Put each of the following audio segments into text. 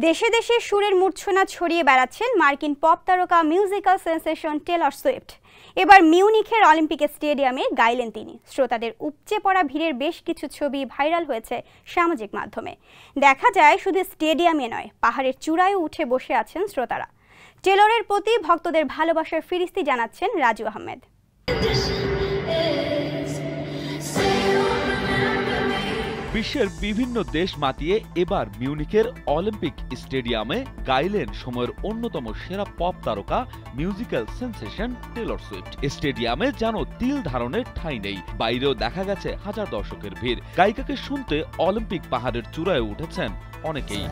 দেশে দেশে সুরের মূর্ছনা ছড়িয়ে বেড়াচ্ছেন মার্কিন পপ তারকা মিউজিক্যাল সেন্সেশন টেলর সুইফট। এবার মিউনিখের অলিম্পিক স্টেডিয়ামে গাইলেন তিনি। শ্রোতাদের উপচে পড়া ভিড়ের বেশ কিছু ছবি ভাইরাল হয়েছে সামাজিক মাধ্যমে। দেখা যায় শুধু স্টেডিয়ামে নয়, পাহাড়ের চূড়ায়ও উঠে বসে আছেন শ্রোতারা। টেলরের প্রতি ভক্তদের ভালোবাসার ফিরিস্তি জানাচ্ছেন রাজু আহমেদ। বিশ্বের বিভিন্ন দেশ মাতিয়ে এবার মিউনিখের অলিম্পিক স্টেডিয়ামে গাইলেন সময়ের অন্যতম সেরা পপ তারকা মিউজিক্যাল সেন্সেশন টেলর সুইফট। স্টেডিয়ামে যেন তিল ধারণের ঠাঁই নেই, বাইরেও দেখা গেছে হাজার দর্শকের ভিড়। গায়িকাকে শুনতে অলিম্পিক পাহাড়ের চূড়ায় উঠেছেন অনেকেই।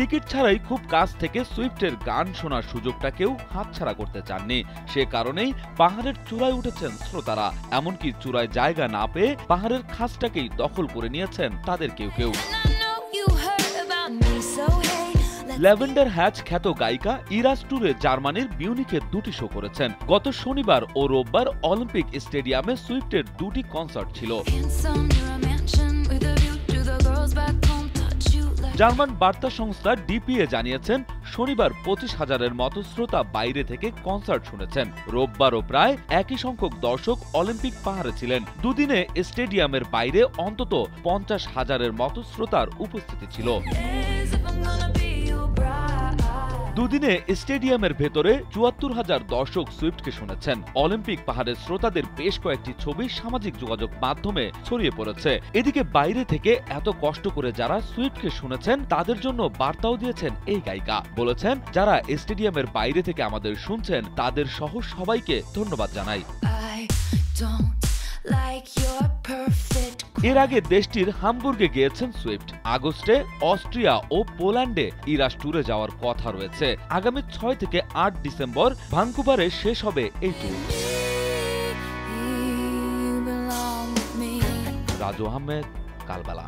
টিকিট ছাড়াই খুব কাছ থেকে সুইফটের গান শোনার সুযোগটা কেউ হাতছাড়া করতে চাননি। সে কারণেই পাহাড়ের চূড়ায় উঠেছেন শ্রোতারা। এমনকি চূড়ায় জায়গা না পেয়ে পাহাড়ের খাসটাকেই দখল করে নিয়েছেন তাদের কেউ কেউ। ল্যাভেন্ডার হ্যাচ খ্যাত গায়িকা ইরাস ট্যুরে জার্মানির মিউনিখে দুটি শো করেছেন। গত শনিবার ও রোববার অলিম্পিক স্টেডিয়ামে সুইফটের দুটি কনসার্ট ছিল। জার্মান বার্তা সংস্থা ডিপিএ জানিয়েছেন, শনিবার 25,000-এর মতো শ্রোতা বাইরে থেকে কনসার্ট শুনেছেন। রোববারও প্রায় একই সংখ্যক দর্শক অলিম্পিক পাহাড়ে ছিলেন। দুদিনে স্টেডিয়ামের বাইরে অন্তত 50,000-এর মতো শ্রোতার উপস্থিতি ছিল। দুদিনে স্টেডিয়ামের ভেতরে 74,000 দর্শক সুইফটকে শুনেছেন। অলিম্পিক পাহাড়ের শ্রোতাদের বেশ কয়েকটি ছবি সামাজিক যোগাযোগ মাধ্যমে ছড়িয়ে পড়েছে। এদিকে বাইরে থেকে এত কষ্ট করে যারা সুইফটকে শুনেছেন তাদের জন্য বার্তাও দিয়েছেন এই গায়িকা। বলেছেন, যারা স্টেডিয়ামের বাইরে থেকে আমাদের শুনছেন তাদের সহ সবাইকে ধন্যবাদ জানাই। এর আগে দেশটির হামবুর্গে গিয়েছেন সুইফট। আগস্টে অস্ট্রিয়া ও পোল্যান্ডে ইরাস ট্যুরে যাওয়ার কথা রয়েছে। আগামী 6 থেকে 8 ডিসেম্বর ভানকুভারে শেষ হবে এই ট্যুর। রাজু আহমেদ, কালবেলা।